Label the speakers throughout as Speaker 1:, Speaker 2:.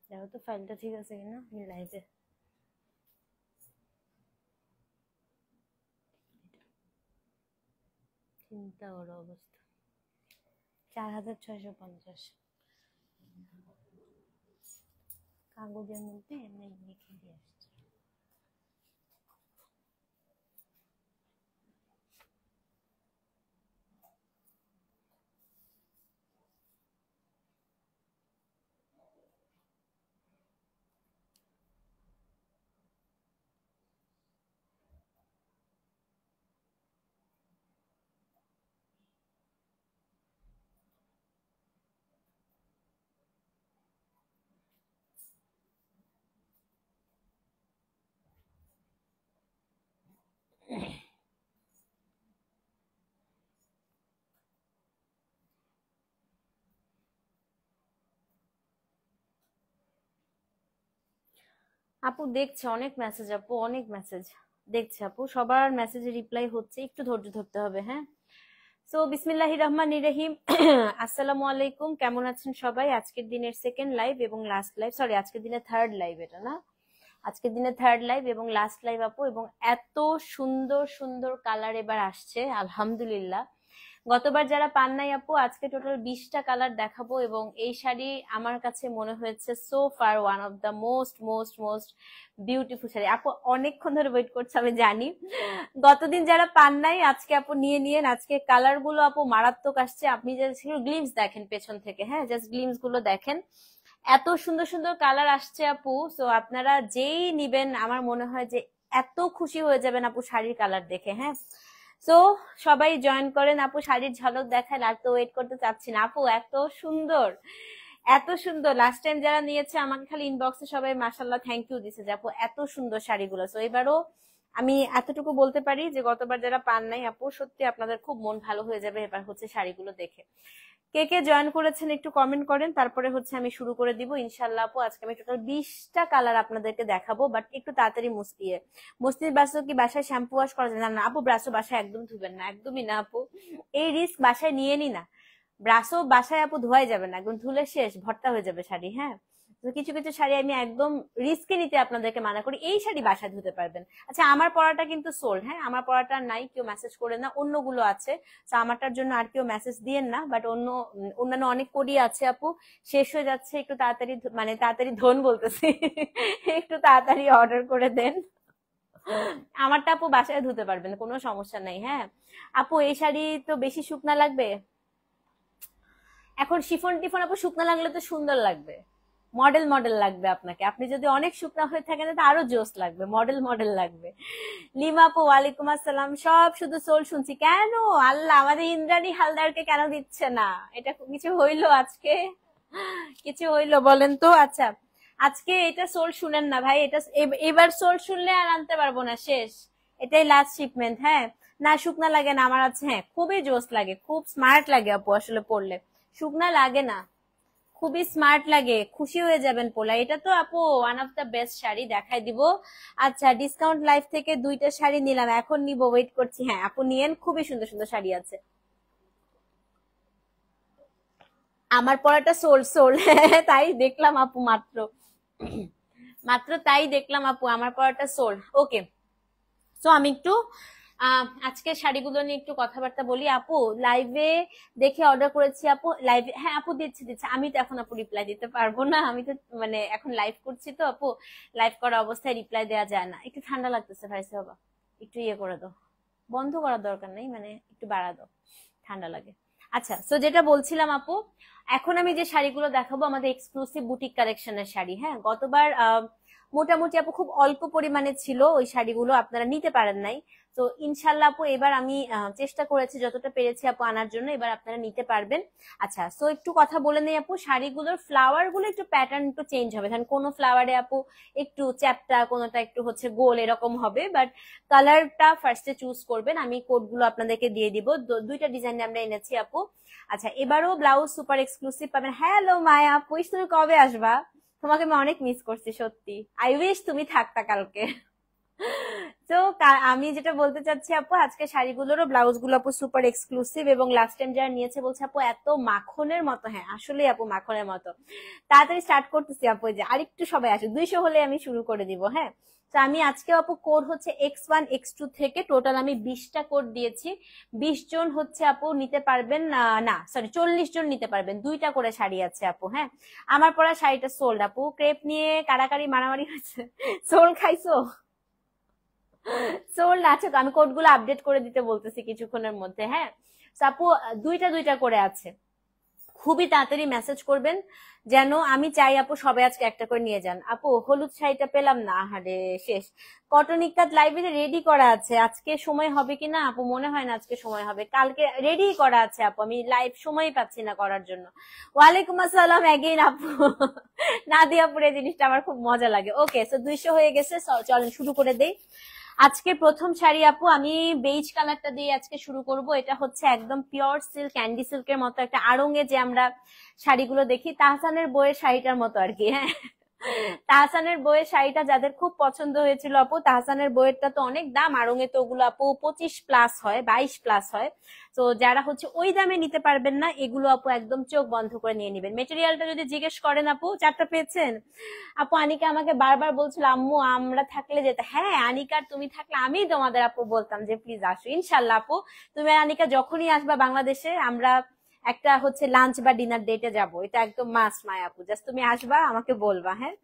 Speaker 1: দেখো তো ফাইলটা ঠিক আছে কিনা লাইভে। চিন্তা করো অবস্থা। 4650 কাগজের মধ্যে এমনি লিখে দিয়ে আসছে। আপু দেখছে অনেক মেসেজ, আপু অনেক মেসেজ দেখছে, আপু সবার মেসেজে রিপ্লাই হচ্ছে, একটু ধৈর্য ধরতে হবে। হ্যাঁ, সো বিসমিল্লাহির রহমানির রহিম। আসসালামু আলাইকুম, কেমন আছেন সবাই? আজকের দিনের সেকেন্ড লাইভ এবং লাস্ট লাইভ, সরি আজকের দিনের থার্ড লাইভ, এটা না, আজকের দিনে থার্ড লাইভ এবং লাস্ট লাইভ আপু। এবং এত সুন্দর সুন্দর কালার এবার আসছে আলহামদুলিল্লাহ। গতবার যারা পান নাই আপু, আজকে টোটাল 20টা কালার দেখাবো এবং এই শাড়ি আমার কাছে মনে হয়েছে so far one of the most most most beautiful sari. আপু অনেকক্ষণ ধরে ওয়েট করছে আমি জানি, গতদিন যারা পান নাই আজকে আপু নিয়ে নিয়েন। আজকে কালার গুলো আপু মারাত্মক আসছে, আপনি জাস্ট গ্লিমস দেখেন পেছন থেকে, হ্যাঁ জাস্ট গ্লিমস গুলো দেখেন, এত সুন্দর সুন্দর কালার আসছে আপু। সো আপনারা যেই নিবেন আমার মনে হয় যে এত খুশি হয়ে যাবেন আপু শাড়ির কালার দেখে। হ্যাঁ, সো সবাই জয়েন করেন আপু, শাড়ির ঝলক দেখান, আর তো ওয়েট করতে চাচ্ছি না আপু, এত সুন্দর এত সুন্দর। লাস্ট টাইম যারা নিয়েছে আমাকে খালি ইনবক্সে সবাই মাশাআল্লাহ থ্যাংক ইউ দিছে যে আপু এত সুন্দর শাড়িগুলো। সো এবারও আমি এতটুকু বলতে পারি যে গতবার যারা পান নাই আপু, সত্যি আপনাদের খুব মন ভালো হয়ে যাবে এবার হচ্ছে শাড়িগুলো দেখে। কে কে জয়েন করেছেন একটু কমেন্ট করেন, তারপরে হচ্ছে আমি শুরু করে দিব ইনশাল্লাহ আপু। আজকে আমি টোটাল 20টা কালার আপনাদেরকে দেখাবো, বাট একটু তাড়াতাড়ি মুসলিয়ে। মুসলির ব্রাশো কি বাসায় শ্যাম্পু ওয়াশ করা যায়? না আপু, ব্রাশো বাসায় একদম ধুবেন না, একদমই না আপু, এই রিস্ক বাসায় নিয়ে নি না। ব্রাশো বাসায় আপু ধোয়াই যাবে না, একদম ধুলে শেষ ভর্তা হয়ে যাবে শাড়ি। হ্যাঁ, তো কিছু কিছু শাড়ি আমি একদম রিস্কে নিতে আপনাদেরকে মানা করি, এই শাড়ি বাসায় ধুতে পারবেন। আচ্ছা, আমার পড়াটা কিন্তু সোল্ড, হ্যাঁ আমার পড়াটা নাই, কেউ মেসেজ করে না, অন্যগুলো আছে। তো আমারটার জন্য আর কেউ মেসেজ দিয়েন না, বাট অন্যান্য অনেক কোডই আছে আপু, শেষ হয়ে যাচ্ছে, একটু তাড়াতাড়ি মানে তাড়াতাড়ি ধন বলতেছি একটু তাড়াতাড়ি অর্ডার করে দেন। আমারটা আপু বাসায় ধুতে পারবেন, কোনো সমস্যা নাই। হ্যাঁ আপু, এই শাড়ি তো বেশি শুকনা লাগবে, এখন শিফন টিফন আপু শুকনা লাগলে তো সুন্দর লাগবে, মডেল মডেল লাগবে আপনাকে। আপনি যদি অনেক শুকনা হয়ে থাকেন তো আরো জোস লাগবে, মডেল মডেল লাগবে। লিমা আপু ওয়ালাইকুম আসসালাম। সব শুধু সোল শুনছি, কেন আল্লাহ আমাদের ইন্দ্রাণী হালদারকে কেন দিচ্ছে না? এটা কিছু হইলো আজকে, কিছু হইলো বলেন তো? আচ্ছা, আজকে এটা সোল শুনেন না ভাই, এটা এবার সোল শুনলে আর আনতে পারবো না, শেষ, এটাই লাস্ট শিপমেন্ট। হ্যাঁ, না শুকনা লাগে না আমার আছে, হ্যাঁ খুবই জোস লাগে, খুব স্মার্ট লাগে আপু আসলে পড়লে, শুকনা লাগে না, খুবই স্মার্ট লাগে, খুশি হয়ে যাবেন পোলা। এটা তো আপু one of the best sari, দেখাই দিব। আচ্ছা, ডিসকাউন্ট লাইফ থেকে 2টা শাড়ি নিলাম, এখন নিব, ওয়েট করছি। হ্যাঁ আপু নিয়েন, খুবই সুন্দর সুন্দর শাড়ি আছে। আমার পরাটা সোল সোল তাই দেখলাম আপু, মাত্র মাত্র তাই দেখলাম আপু, আমার পরাটা সোল। ওকে, সো আমি একটু আজকে শাড়িগুলো নিয়ে একটু কথাবার্তা বলি আপু। লাইভে দেখে অর্ডার করেছি আপু, লাইভে, হ্যাঁ আপু দিচ্ছি দিচ্ছি, আমি তো এখন আপু রিপ্লাই দিতে পারবো না, আমি তো মানে এখন লাইভ করছি তো আপু, লাইভ করা অবস্থায় রিপ্লাই দেওয়া যায় না। একটু ঠান্ডা লাগতেছে ভাইসে বাবা, একটু ইয়ে করে দাও, বন্ধ করার দরকার নেই, মানে একটু বাড়া দাও, ঠান্ডা লাগে। আচ্ছা, সো যেটা বলছিলাম আপু, এখন আমি যে শাড়িগুলো দেখাবো আমাদের এক্সক্লুসিভ বুটিক কালেকশনের শাড়ি। হ্যাঁ, গতবার মোটামুটি আপু খুব অল্প পরিমাণে ছিল ওই শাড়িগুলো, আপনারা নিতে পারেন নাই। তো ইনশাল্লাহ আপু এবার আমি চেষ্টা করেছি যতটা পেরেছি আপু আনার জন্য, এবার আপনারা নিতে পারবেন। আচ্ছা, সো একটু কথা বলে নেই আপু, শাড়িগুলোর ফ্লাওয়ার গুলো একটু প্যাটার্ন একটু চেঞ্জ হবে, ধরেন কোনো ফ্লাওয়ারে আপু একটু চ্যাপ্টা, কোনোটা একটু হচ্ছে গোল, এরকম হবে, বাট কালারটা ফার্স্টে চুজ করবেন। আমি কোড গুলো আপনাদেরকে দিয়ে দিব, 2টা ডিজাইন আমরা এনেছি আপু। আচ্ছা, এবারও ব্লাউজ সুপার এক্সক্লুসিভ পাবেন। হ্যালো মায়া, পুইস তুমি কবে আসবা? তোমাকে আমি অনেক মিস করছি সত্যি, আই উইশ তুমি থাকতা কালকে। তো আমি যেটা বলতে চাচ্ছি আপু, আজকে শাড়িগুলোরও ব্লাউজ গুলো আপু সুপার এক্সক্লুসিভ, এবং লাস্ট টাইম যারা নিয়েছে বলছে আপু এত মাখনের মতো। হ্যাঁ আসলে আপু মাখনের মতো। তাড়াতাড়ি স্টার্ট করতেছি আপু, যে আরেকটু সবাই আসে, 200 হলে আমি শুরু করে দিব। হ্যাঁ, তো আমি আজকে আপু কোড হচ্ছে X1 X2 থেকে টোটাল আমি 20টা কোড দিয়েছি। 20 জন হচ্ছে আপু নিতে পারবেন, না সরি 40 জন নিতে পারবেন, 2টা করে শাড়ি আছে আপু। হ্যাঁ, আমার পরা শাড়িটা সোল্ড আপু, ক্রেপ নিয়ে কারাকারি মারামারি হয়েছে। সোল খাইছো? সোল্ড আছে তো, আমি কোড গুলো আপডেট করে দিতে বলতেছি কিছুক্ষণের মধ্যে। হ্যাঁ, তো আপু দুইটা দুইটা করে আছে, খুবই তাড়াতাড়ি মেসেজ করবেন, যেন আমি চাই আপু সবাই আজকে একটা করে নিয়ে যান। আপু হলুদ শাড়িটা পেলাম না, আহারে শেষ। কটন ইক্কাত লাইব্রেরি রেডি করা আছে, আজকে সময় হবে কিনা আপু, মনে হয় না আজকে সময় হবে, কালকে রেডি করা আছে আপু, আমি লাইভ সময় পাচ্ছি না করার জন্য। ওয়ালাইকুম আসসালাম এগেইন আপু। নাদিয়াপুর, এই জিনিসটা আমার খুব মজা লাগে। ওকে, সো 200 হয়ে গেছে, চলেন শুরু করে দেই। আজকে প্রথম শাড়ি আপু আমি বেজ কালারটা দিয়ে আজকে শুরু করব। এটা হচ্ছে একদম পিওর সিল্ক, ক্যান্ডি সিল্কের মতো একটা আড়ঙে যে আমরা শাড়িগুলো দেখি, তাহসানের বইয়ের শাড়িটার মতো আর কি। হ্যাঁ, তাহসানের বইয়ের শাড়িটা যাদের খুব পছন্দ হয়েছিল আপু, তাহসানের বইয়েরটা তো অনেক দাম, আড়ঙে তো ওগুলো আপু 25+ হয়, 22+ হয়। তো যারা হচ্ছে ওই দামে নিতে পারবেন না, এগুলো আপু একদম চোখ বন্ধ করে নিয়ে নিবেন। মেটেরিয়ালটা যদি জিজ্ঞেস করেন আপু, 4টা পেয়েছেন? আপু আনিকা আমাকে বারবার বলছিল আম্মু আমরা থাকলে যেতে। হ্যাঁ আনিকার তুমি থাকলে আমি তোমাদের আপু বলতাম যে প্লিজ আসো, ইনশাল্লাহ আপু। তুমি আর আনিকা যখনই আসবা বাংলাদেশে, আমরা একটা হচ্ছে লাঞ্চ বা ডিনার ডেটে যাব, এটা একদম মাস্ট মাই আপু। জাস্ট তুমি আসবা, আমাকে বলবা। হ্যাঁ,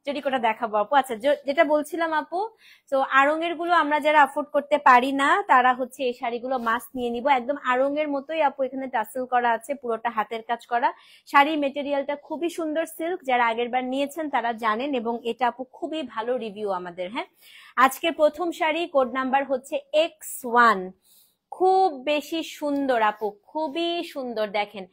Speaker 1: যদি কোটা দেখাবো আপু। আচ্ছা, যেটা বলছিলাম আপু, তো আড়ঙের গুলো আমরা যারা অ্যাফোর্ড করতে পারি না, তারা হচ্ছে এই শাড়িগুলো মাস্ট নিয়ে নিব। একদম আড়ঙের মতোই আপু, এখানে টাসেল করা আছে, পুরোটা হাতের কাজ করা শাড়ি। মেটেরিয়ালটা খুবই সুন্দর সিল্ক, যারা আগের বার নিয়েছেন তারা জানেন, এবং এটা আপু খুবই ভালো রিভিউ আমাদের। হ্যাঁ, আজকে প্রথম শাড়ি, কোড নাম্বার হচ্ছে X1। খুব বেশি সুন্দর আপু, খুবই সুন্দর, দেখেন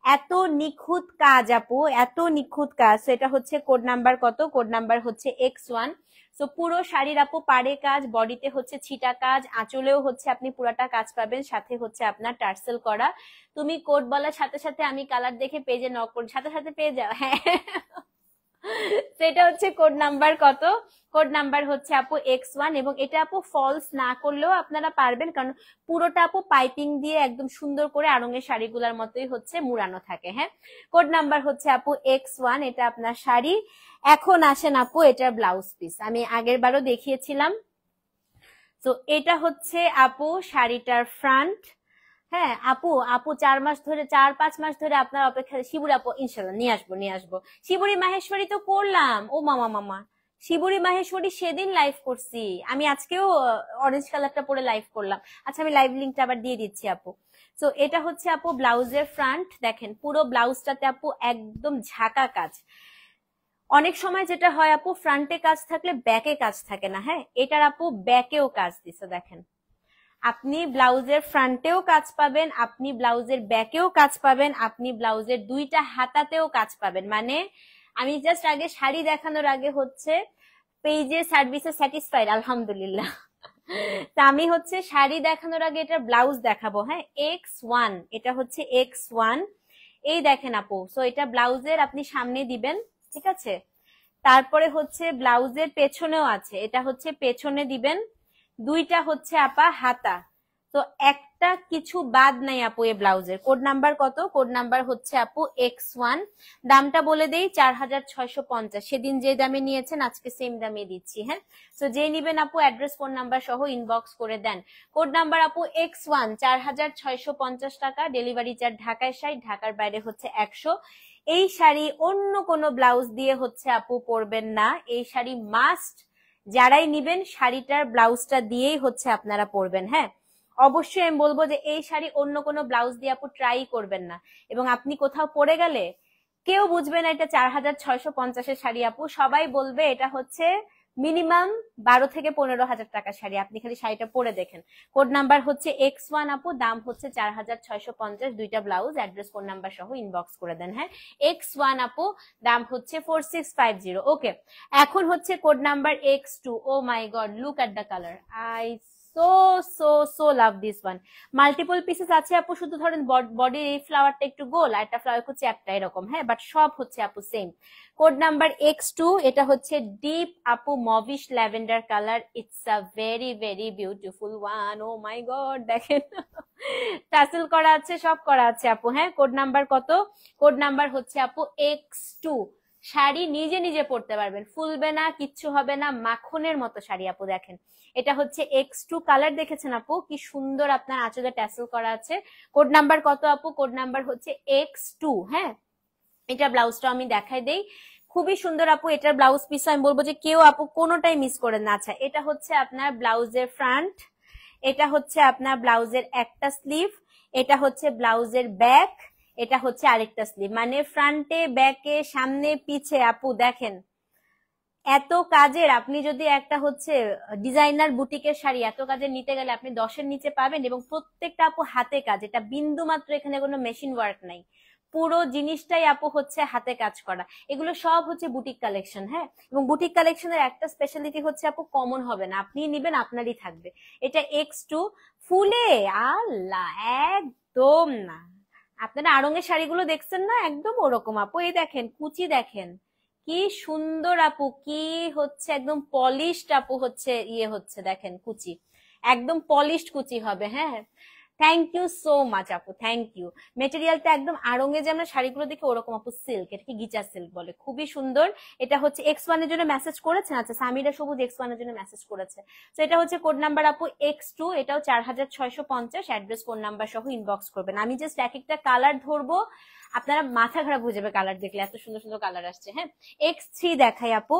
Speaker 1: এত নিখুঁত কাজ আপু, এত নিখুঁত কাজ। এটা হচ্ছে কোড নাম্বার কত? কোড নাম্বার হচ্ছে X1। তো পুরো শাড়ির আপু পাড়ে কাজ, বডিতে হচ্ছে ছিটা কাজ, আঁচলেও হচ্ছে আপনি পুরাটা কাজ পাবেন, সাথে হচ্ছে আপনার টার্সেল করা। তুমি কোড বলার সাথে সাথে আমি কালার দেখে পেজে নক করি, সাথে সাথে পেয়ে যাও। হ্যাঁ, সেটা হচ্ছে কোড নাম্বার কত? কোড নাম্বার হচ্ছে আপু X1, এবং এটা আপু ফলস না করলেও আপনারা পারবেন, কারণ পুরোটা আপু পাইপিং দিয়ে একদম সুন্দর করে আড়ঙের শাড়িগুলোর মতোই হচ্ছে মুড়ানো থাকে। হ্যাঁ, কোড নাম্বার হচ্ছে আপু X1, এটা আপনার শাড়ি। এখন আসেন আপু এটার ব্লাউজ পিস, আমি আগের বারও দেখিয়েছিলাম। তো এটা হচ্ছে আপু শাড়িটার ফ্রন্ট। হ্যাঁ আপু, আপু 4 মাস ধরে, 4-5 মাস ধরে আপনার অপেক্ষা। শিবুরি আপু ইনশাল্লাহ নিয়ে আসবো, নিয়ে আসবো। শিবুরি মাহেশ্বরী তো করলাম, ও মামা মামা, শিবুরি মাহেশ্বরী সেদিন লাইভ করছি আমি, আজকেও অরেঞ্জ কালারটা পরে লাইভ করলাম। আচ্ছা, আমি লাইভ লিঙ্কটা আবার দিয়ে দিচ্ছি আপু। তো এটা হচ্ছে আপু ব্লাউজের ফ্রন্ট, দেখেন পুরো ব্লাউজটাতে আপু একদম ঝাঁকা কাজ। অনেক সময় যেটা হয় আপু, ফ্রন্টে কাজ থাকলে ব্যাকে কাজ থাকে না। হ্যাঁ, এটার আপু ব্যাকেও কাজ দিছে, দেখেন আপনি ব্লাউজের ফ্রন্টেও কাজ পাবেন, আপনি ব্লাউজের ব্যাকেও কাজ পাবেন, আপনি ব্লাউজের দুইটা হাতাতেও কাজ পাবেন। মানে আমি জাস্ট আগে শাড়ি দেখানোর আগে হচ্ছে পেজে সার্ভিসে স্যাটিসফাইড আলহামদুলিল্লাহ। তা আমি হচ্ছে শাড়ি দেখানোর আগে এটা ব্লাউজ দেখাবো। হ্যাঁ, X1, এটা হচ্ছে X1। এই দেখেন আপু, সো এটা ব্লাউজের আপনি সামনে দিবেন, ঠিক আছে? তারপরে হচ্ছে ব্লাউজের পেছনেও আছে, এটা হচ্ছে পেছনে দিবেন। দুইটা হচ্ছে আপা হাতা, তো একটা কিছু বাদ নাই আপু এই ব্লাউজের। কোড নাম্বার কত? কোড নাম্বার হচ্ছে আপু X1। দামটা বলে দেই, 4650। সেদিন যে দামে নিয়েছেন আজকে সেম দামে দিচ্ছি। হ্যাঁ, তো যে নিবেন আপু অ্যাড্রেস ফোন নাম্বার সহ ইনবক্স করে দেন। কোড নাম্বার আপু X1, 4650 টাকা। ডেলিভারি চার্জ ঢাকায় 60, ঢাকার বাইরে হচ্ছে 100। এই শাড়ি অন্য কোনো ব্লাউজ দিয়ে হচ্ছে আপু পরবেন না, এই শাড়ি মাস্ট যারাই নিবেন শাড়িটার ব্লাউজটা দিয়েই হচ্ছে আপনারা পরবেন। হ্যাঁ, অবশ্যই আমি বলবো যে এই শাড়ি অন্য কোনো ব্লাউজ দিয়ে আপু ট্রাই করবেন না, এবং আপনি কোথাও পরে গেলে কেউ বুঝবে না এটা 4650-এর শাড়ি আপু, সবাই বলবে এটা হচ্ছে মিনিমাম 12 থেকে 15 হাজার টাকার শাড়ি। আপনি খালি শাড়িটা পরে দেখেন। কোড নাম্বার হচ্ছে X1 আপু, দাম হচ্ছে 4650, দুইটা ব্লাউজ অ্যাড্রেস ফোন নাম্বার সহ ইনবক্স করে দেন। হ্যাঁ, X1 আপু, দাম হচ্ছে 4650। ওকে, এখন হচ্ছে code number X2। Oh my god, look at the colour, I so so so so love this one. Multiple pieces আছে আপু, শুধু ধরেন বডির এই ফ্লাওয়ারটা একটু গোল আর একটা ফ্লাওয়ার হচ্ছে একটা এরকম, হ্যাঁ, বাট সব হচ্ছে আপু সেম। কোড নাম্বার X2, এটা হচ্ছে ডিপ আপু mauvish lavender colour. It's a very very beautiful one. Oh my god, দেখেন টাসেল করা আছে, সব করা আছে আপু। হ্যাঁ, কোড নাম্বার কত? কোড নাম্বার হচ্ছে আপু X2। শাড়ি নিজে নিজে পরতে পারবেন, ফুলবে না, কিচ্ছু হবে না, মাখনের মতো শাড়ি আপু। দেখেন এটা হচ্ছে X2 কালার, দেখেছেন আপু কি সুন্দর আপনার আঁচলে ট্যাসেল করা আছে। কোড নাম্বার কত আপু? কোড নাম্বার হচ্ছে X2। হ্যাঁ, এটা ব্লাউজটা আমি দেখাই দেই, খুবই সুন্দর আপু। এটার ব্লাউজ পিস আমি বলবো যে কেউ আপু কোনোটাই মিস করেন না। আচ্ছা, এটা হচ্ছে আপনার ব্লাউজের ফ্রন্ট, এটা হচ্ছে আপনার ব্লাউজের একটা স্লিভ, এটা হচ্ছে ব্লাউজের ব্যাক, এটা হচ্ছে আরেকটা স্লিভ, মানে ফ্রন্টে ব্যাকে সামনে পিছে আপু দেখেন এত কাজের। আপনি যদি একটা হচ্ছে ডিজাইনার বুটিকের শাড়ি এত কাজের নিতে গেলে আপনি 10-এর নিচে পাবেন, এবং প্রত্যেকটা আপু হাতে কাজ, এটা বিন্দু মাত্র এখানে কোনো মেশিন ওয়ার্ক নাই, পুরো জিনিসটাই আপু হচ্ছে হাতে কাজ করা। এগুলো সব হচ্ছে বুটিক কালেকশন। হ্যাঁ, এবং বুটিক কালেকশনের একটা স্পেশালিটি হচ্ছে আপু কমন হবে না, আপনি নিবেন আপনারই থাকবে। এটা X2 ফুলে আল্লাহ একদম না। আপনারা আড়ং-এর শাড়িগুলো দেখছেন না, একদম ওরকম আপু। এই দেখেন কুচি, দেখেন কি সুন্দর আপু, কি হচ্ছে একদম পলিশড আপু হচ্ছে ইয়ে হচ্ছে, দেখেন কুচি একদম পলিশড কুচি হবে। হ্যাঁ, থ্যাংক ইউ সো মাচ আপু, থ্যাংক ইউ। মেটেরিয়ালটা একদম আড়ং-এ যে আমরা শাড়িগুলো দেখি ওরকম আপু, সিল্ক, এটাকে গিচা সিল্ক বলে, খুবই সুন্দর। এটা হচ্ছে X1 এর জন্য মেসেজ করেছেন। আচ্ছা, সামিরা সবুজ X1 এর জন্য মেসেজ করেছে। তো এটা হচ্ছে কোড নাম্বার আপু X2, এটাও 4650। অ্যাড্রেস ফোন নাম্বার সহ ইনবক্স করবেন। আমি জাস্ট এক একটা কালার ধরবো, আপনারা মাথা খারাপ হয়ে যাবে কালার দেখলে, এত সুন্দর সুন্দর কালার আসছে। হ্যাঁ, X3 দেখাই আপু,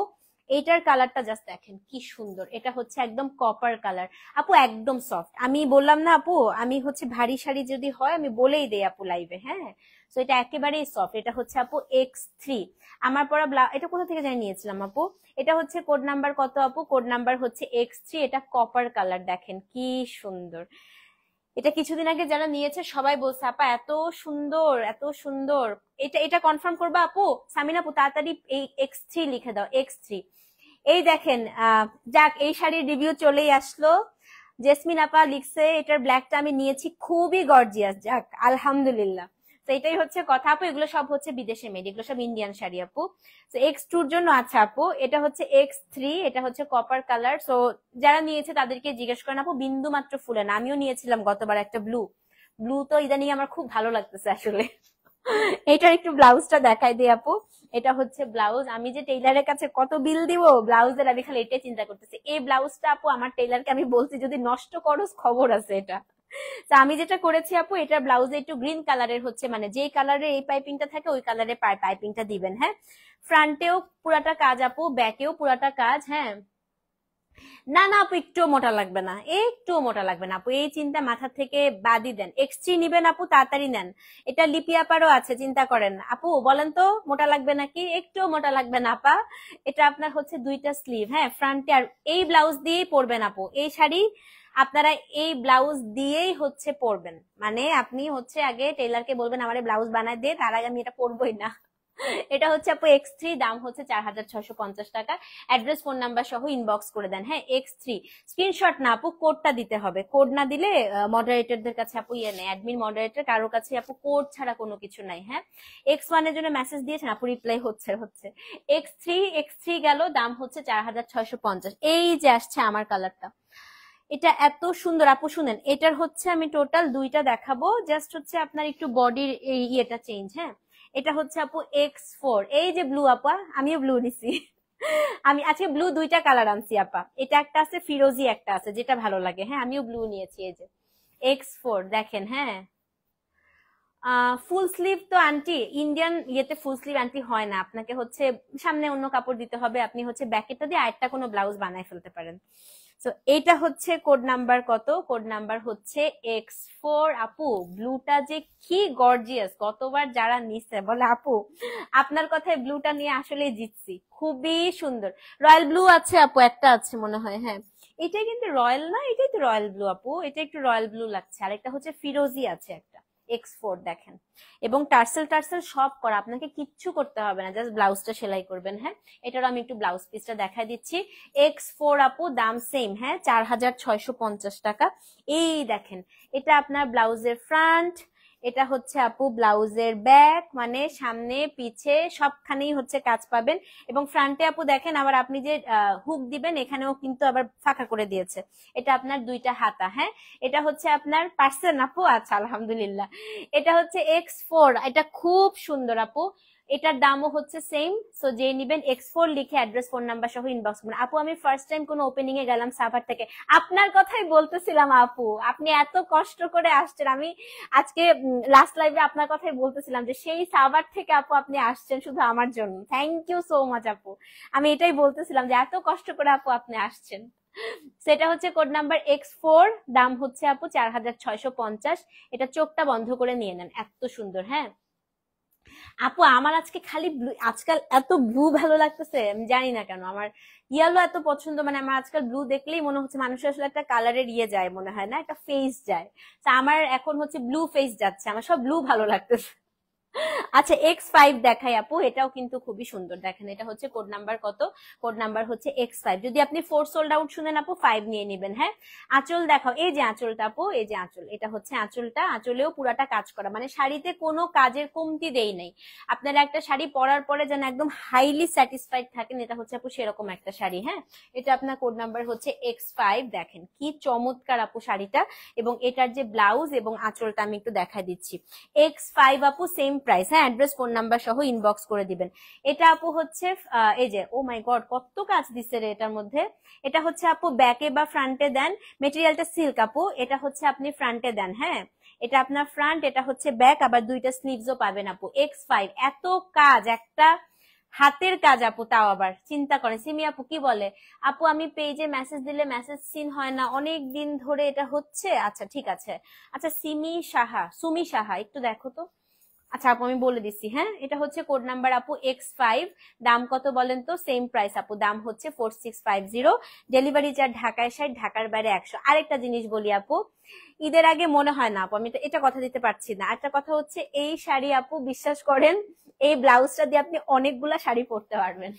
Speaker 1: এইটার কালারটা জাস্ট দেখেন কি সুন্দর। এটা হচ্ছে একদম কপার কালার আপু, একদম সফট। আমি বললাম না আপু, আমি হচ্ছে ভারী শাড়ি যদি হয় আমি বলেই দেই আপু লাইভে। হ্যাঁ, তো এটা একেবারেই সফট। এটা হচ্ছে আপু X3। আমার পরা এটা কোথা থেকে জানি নিয়েছিলাম আপু? এটা হচ্ছে কোড নাম্বার কত আপু? কোড নাম্বার হচ্ছে X3। এটা কপার কালার, দেখেন কি সুন্দর। এটা কিছুদিন আগে যারা নিয়েছে সবাই বলছে আপা এত সুন্দর, এত সুন্দর। এটা এটা কনফার্ম করবা আপু? সামিনা আপু তাড়াতাড়ি এই X3 লিখে দাও, X3। এই দেখেন যাক, এই শাড়ির রিভিউ চলেই আসলো। জেসমিন আপা লিখছে এটার ব্ল্যাকটা আমি নিয়েছি, খুবই গর্জিয়াস। যাক আলহামদুলিল্লাহ। তো এটাই হচ্ছে কথা আপু, এগুলো সব হচ্ছে বিদেশে মেড, এগুলো সব ইন্ডিয়ান শাড়ি আপু। তো X2 জন্য। আচ্ছা আপু, এটা হচ্ছে X3, এটা হচ্ছে কপার কালার। সো যারা নিয়েছে তাদেরকে জিজ্ঞেস করেন আপু, বিন্দু মাত্র ফুলে না। আমিও নিয়েছিলাম গতবার একটা ব্লু, ব্লু তো ইদানিং আমার খুব ভালো লাগতেছে আসলে। এটার একটু ব্লাউজটা দেখাই দিই আপু। এটা হচ্ছে ব্লাউজ। আমি যে টেইলারের কাছে কত বিল দিব ব্লাউজের, আমি খালি এটাই চিন্তা করতেছি। এই ব্লাউজটা আপু আমার টেইলারকে আমি বলছি যদি নষ্ট করো খবর আছে এটা। তো আমি যেটা করেছি আপু, এটা ব্লাউজে একটু গ্রিন কালারের হচ্ছে, মানে যেই কালারের এই পাইপিংটা থাকে ওই কালারের পাইপিংটা দিবেন। হ্যাঁ, ফ্রন্টেও পুরাটা কাজ আপু, ব্যাকেও পুরাটা কাজ। হ্যাঁ, না না আপু, একটুও মোটা লাগবে না, একটুও মোটা লাগবে না আপু, এই চিন্তা মাথা থেকে বাদই দেন। X3 নিবেন আপু, তাড়াতাড়ি নেন। এটা লিপি আপারও আছে, চিন্তা করেন না আপু। বলেন তো মোটা লাগবে নাকি? একটুও মোটা লাগবে না আপা। এটা আপনার হচ্ছে দুইটা স্লিভ, হ্যাঁ, ফ্রন্টে। আর এই ব্লাউজ দিয়েই পরবেন আপু এই শাড়ি, আপনারা এই ব্লাউজ দিয়েই হচ্ছে পরবেন। মানে আপনি হচ্ছে আগে টেইলারকে বলবেন আমার ব্লাউজ বানায় দিয়ে, তার আগে আমি এটা পরবই না। এটা হচ্ছে আপু X3, দাম হচ্ছে 4650 টাকা। অ্যাড্রেস ফোন নাম্বার সহ ইনবক্স করে দেন। হ্যাঁ, X3 স্ক্রিনশট না আপু, কোডটা দিতে হবে। কোড না দিলে মডারেটরদের কাছে আপু ইয়ে নেই, অ্যাডমিন মডারেটর কারোর কাছে আপু কোড ছাড়া কোনো কিছু নাই। হ্যাঁ, X1 এর জন্য মেসেজ দিয়েছেন আপু, রিপ্লাই হচ্ছে। X3 গেল, দাম হচ্ছে 4650। এই যে আসছে আমার কালারটা, এটা এত সুন্দর আপু। শুনেন, এটার হচ্ছে আমি টোটাল দুইটা দেখাবো, জাস্ট হচ্ছে আপনার একটু বডির এই ইয়েটা চেঞ্জ। হ্যাঁ, এটা হচ্ছে আপু X4। এই যে ব্লু আপা, আমিও ব্লু নিছি। আমি আজকে ব্লু দুইটা কালার আনছি আপা, এটা একটা আছে ফিরোজি, একটা আছে যেটা ভালো লাগে। হ্যাঁ, আমিও ব্লু নিয়েছি। এই যে X4 দেখেন। হ্যাঁ, ফুল স্লিভ তো আন্টি ইন্ডিয়ান ইয়েতে ফুল স্লিভ আন্টি হয় না, আপনাকে হচ্ছে সামনে অন্য কাপড় দিতে হবে, আপনি হচ্ছে ব্যাকেটটা দিয়ে আরেকটা কোনো ব্লাউজ বানায় ফেলতে পারেন। তো এইটা হচ্ছে কোড নাম্বার কত? কোড নাম্বার হচ্ছে X4 আপু। ব্লুটা যে কি গর্জিয়াস, গতবার যারা নিচ্ছে বলে আপু আপনার কথায় ব্লুটা নিয়ে আসলে জিতছি, খুবই সুন্দর। রয়্যাল ব্লু আছে আপু, একটা আছে মনে হয়। হ্যাঁ, এটা কিন্তু রয়্যাল না, এটাই তো রয়্যাল ব্লু আপু, এটা একটু রয়্যাল ব্লু লাগছে। আর একটা হচ্ছে ফিরোজি আছে একটা, X4 দেখেন, এবং টার্সেল টার্সেল সব করা, আপনাকে কিচ্ছু করতে হবে না, জাস্ট ব্লাউজটা সেলাই করবেন। হ্যাঁ, এটারও আমি একটু ব্লাউজ পিসটা দেখাই দিচ্ছি। X4 আপু, দাম সেম, হ্যাঁ 4650 টাকা। এই দেখেন, এটা আপনার ব্লাউজের ফ্রন্ট, এটা হচ্ছে আপু ব্লাউজের ব্যাক, মানে সামনে পিছে সবখানেই হচ্ছে কাজ পাবেন। এবং ফ্রন্টে আপু দেখেন আবার আপনি যে হুক দিবেন এখানেও কিন্তু আবার ফাঁকা করে দিয়েছে। এটা আপনার দুইটা হাতা। হ্যাঁ, এটা হচ্ছে আপনার পার্সেল আপু, আচ্ছা আলহামদুলিল্লাহ। এটা হচ্ছে X4, এটা খুব সুন্দর আপু, এটার দামও হচ্ছে সেম। সো যে নিবেন X4 লিখে অ্যাড্রেস ফোন নাম্বার সহ ইনবক্স করুন। আপু আমি ফার্স্ট টাইম কোনো ওপেনিং এ গেলাম সাভার থেকে, আপনার কথাই বলতেছিলাম আপু, আপনি এত কষ্ট করে আসছেন। আমি আজকে লাস্ট লাইভে আপনার কথাই বলতেছিলাম যে সেই সাভার থেকে আপু আপনি আসছেন শুধু আমার জন্য। থ্যাংক ইউ সো মাচ আপু, আমি এটাই বলতেছিলাম যে এত কষ্ট করে আপু আপনি আসছেন। সেটা হচ্ছে কোড নাম্বার X4, দাম হচ্ছে আপু 4650। এটা চোখটা বন্ধ করে নিয়ে নেন, এত সুন্দর। হ্যাঁ আপু আমার আজকে খালি ব্লু, আজকাল এত ব্লু ভালো লাগতেছে, আমি জানি না কেন আমার ইয়েলো এত পছন্দ, মানে আমার আজকাল ব্লু দেখলেই মনে হচ্ছে মানুষের আসলে একটা কালারের ইয়ে যায়, মনে হয় না একটা ফেস যায়। তো আমার এখন হচ্ছে ব্লু ফেস যাচ্ছে, আমার সব ব্লু ভালো লাগতেছে। আচ্ছা X5 দেখাই আপু, এটাও কিন্তু খুবই সুন্দর। দেখেন এটা হচ্ছে কোড নাম্বার কত, কোড নাম্বার হচ্ছে X5। যদি আপনি 4 সোল্ড আউট শুনেন আপু 5 নিয়ে নেবেন। হ্যাঁ, আঁচল দেখাও, এই যে আঁচলটা আপু, এই যে আঁচল, এটা হচ্ছে আঁচলটা, আঁচলেও পুরাটা কাজ করা, মানে শাড়িতে কোনো কাজের কমতি দেই নাই। আপনারা একটা শাড়ি পরার পরে যেন একদম হাইলি স্যাটিসফাইড থাকেন, এটা হচ্ছে আপু সেরকম একটা শাড়ি। হ্যাঁ, এটা আপনার কোড নাম্বার হচ্ছে X5। দেখেন কি চমৎকার আপু শাড়িটা, এবং এটার যে ব্লাউজ এবং আঁচলটা আমি একটু দেখাই দিচ্ছি। X5 আপু সেম প্রাইস। হ্যাঁ, অ্যাড্রেস ফোন নাম্বার সহ ইনবক্স করে দিবেন। এটা আপু হচ্ছে এই যে, ও মাই গড কত কাজ দিচ্ছে রে এটার মধ্যে। এটা হচ্ছে আপু ব্যাকে বা ফ্রন্টে দেন, মেটেরিয়ালটা সিল্ক আপু, এটা হচ্ছে আপনি ফ্রন্টে দেন। হ্যাঁ, এটা আপনার ফ্রন্ট, এটা হচ্ছে ব্যাক, আবার দুইটা স্লিভসও পাবেন আপু। X5 এত কাজ, একটা হাতের কাজ আপু, তাও আবার চিন্তা করে। সিমি আপু কি বলে, আপু আমি পেজে মেসেজ দিলে মেসেজ সিন হয় না, অনেক দিন ধরে এটা হচ্ছে। আচ্ছা ঠিক আছে, আচ্ছা সুমি সাহা একটু দেখো তো। আচ্ছা আপু আমি বলে দিচ্ছি। হ্যাঁ, এটা হচ্ছে কোড নাম্বার আপু X5, দাম কত বলেন তো? সেম প্রাইস আপু, দাম হচ্ছে 4650। ডেলিভারি চার্জ ঢাকায় 60, ঢাকার বাইরে 100। আরেকটা জিনিস বলি আপু, ঈদের আগে মনে হয় না আপু আমি এটা কথা দিতে পারছি না। একটা কথা হচ্ছে এই শাড়ি আপু বিশ্বাস করেন, এই ব্লাউজটা দিয়ে আপনি অনেকগুলা শাড়ি পরতে পারবেন।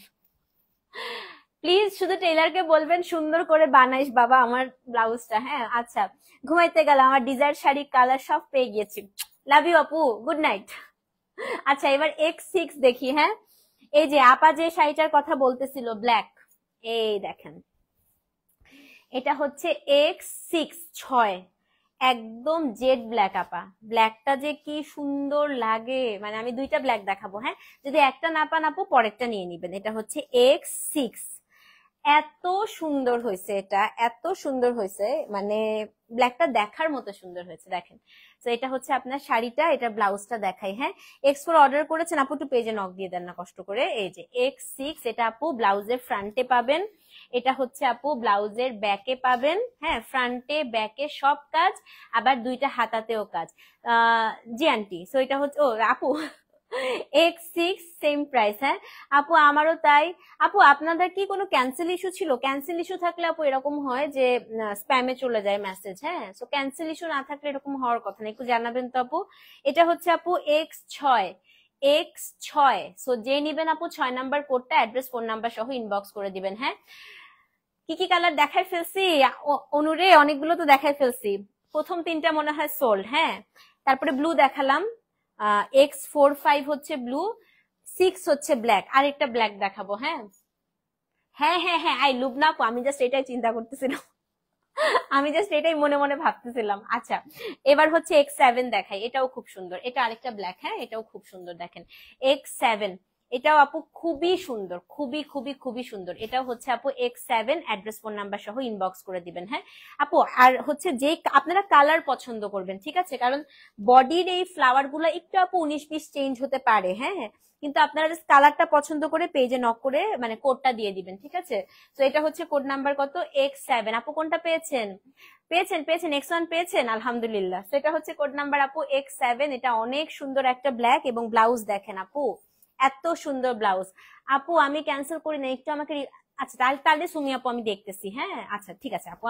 Speaker 1: প্লিজ শুধু টেইলারকে বলবেন সুন্দর করে বানাইস বাবা আমার ব্লাউজটা। হ্যাঁ আচ্ছা, ঘুমাইতে গেলাম, আমার ডিজায়ার শাড়ি কালার সব পেয়ে গেছি। লাভ ইউ আপু, গুড নাইট। আচ্ছা এবার X6 দেখি। হ্যাঁ, এই যে আপা যে শাড়িটার কথা বলতেছিল ব্ল্যাক, এই দেখেন এটা হচ্ছে X6 6, একদম জেড ব্ল্যাক আপা। ব্ল্যাকটা যে কি সুন্দর লাগে, মানে আমি দুইটা ব্ল্যাক দেখাবো। হ্যাঁ, যদি একটা না পান আপু পরেরটা নিয়ে নিবেন। এটা হচ্ছে X6, এত সুন্দর হয়েছে, এটা এত সুন্দর হয়েছে, মানে ব্ল্যাকটা দেখার মতো সুন্দর হয়েছে। দেখেন, তো এটা হচ্ছে আপনার শাড়িটা, এটা ব্লাউজটা দেখাই। হ্যাঁ, X4 অর্ডার করেছেন আপু, একটু পেজে নক দিয়ে দেন না কষ্ট করে। এই যে X6, এটা আপু ব্লাউজের ফ্রন্টে পাবেন, এটা হচ্ছে আপু ব্লাউজের ব্যাকে পাবেন। হ্যাঁ, ফ্রন্টে ব্যাকে সব কাজ, আবার দুইটা হাতাতেও কাজ। জি আন্টি, সো এটা হচ্ছে, ও আপু X6 সেম প্রাইস। হ্যাঁ আপু আমারও তাই। আপু আপনাদের কি কোনো ক্যান্সেল ইস্যু ছিল? ক্যান্সেল ইস্যু থাকলে আপু এরকম হয় যে স্প্যামে চলে যায় মেসেজ। হ্যাঁ, সো ক্যান্সেল ইস্যু না থাকলে এরকম হওয়ার কথা না, একটু জানাবেন তো আপু। এটা হচ্ছে আপু X6, সো যে নিবেন আপু 6 নাম্বার কোডটা অ্যাড্রেস ফোন নাম্বার সহ ইনবক্স করে দিবেন। হ্যাঁ, কি কি কালার দেখাই ফেলছি অনুরে, অনেকগুলো তো দেখাই ফেলছি। প্রথম তিনটা মনে হয় সোল্ড। হ্যাঁ, তারপরে ব্লু দেখালাম, X45 হচ্ছে ব্লু, 6 হচ্ছে ব্ল্যাক, আর একটা ব্ল্যাক দেখাবো। হ্যাঁ হ্যাঁ হ্যাঁ হ্যাঁ, আই লুবনা আপু, আমি জাস্ট এটাই চিন্তা করতেছিলাম, আমি জাস্ট এটাই মনে মনে ভাবতেছিলাম। আচ্ছা এবার হচ্ছে X7 দেখাই, এটাও খুব সুন্দর, এটা আরেকটা ব্ল্যাক। হ্যাঁ, এটাও খুব সুন্দর। দেখেন X7, এটাও আপু খুবই সুন্দর, খুবই খুবই খুবই সুন্দর। এটাও হচ্ছে আপু X7, অ্যাড্রেস ফোন নাম্বার সহ ইনবক্স করে দিবেন। হ্যাঁ আপু, আর হচ্ছে যে আপনারা কালার পছন্দ করবেন, ঠিক আছে, কারণ বডির এই ফ্লাওয়ার গুলো একটু আপু 19-20 চেঞ্জ হতে পারে। হ্যাঁ, কিন্তু আপনারা জাস্ট কালারটা পছন্দ করে পেজে নক করে মানে কোডটা দিয়ে দিবেন, ঠিক আছে। তো এটা হচ্ছে কোড নাম্বার কত, X7। আপু কোনটা পেয়েছেন? পেয়েছেন X1 পেয়েছেন, আলহামদুলিল্লাহ। তো এটা হচ্ছে কোড নাম্বার আপু X7। এটা অনেক সুন্দর একটা ব্ল্যাক, এবং ব্লাউজ দেখেন আপু এত সুন্দর ব্লাউজ। আপু আমি ক্যান্সেল করি না, একটু আমাকে আচ্ছা তাহলে তাহলে সুমি আপু আমি দেখতেছি, হ্যাঁ আচ্ছা ঠিক আছে আপু,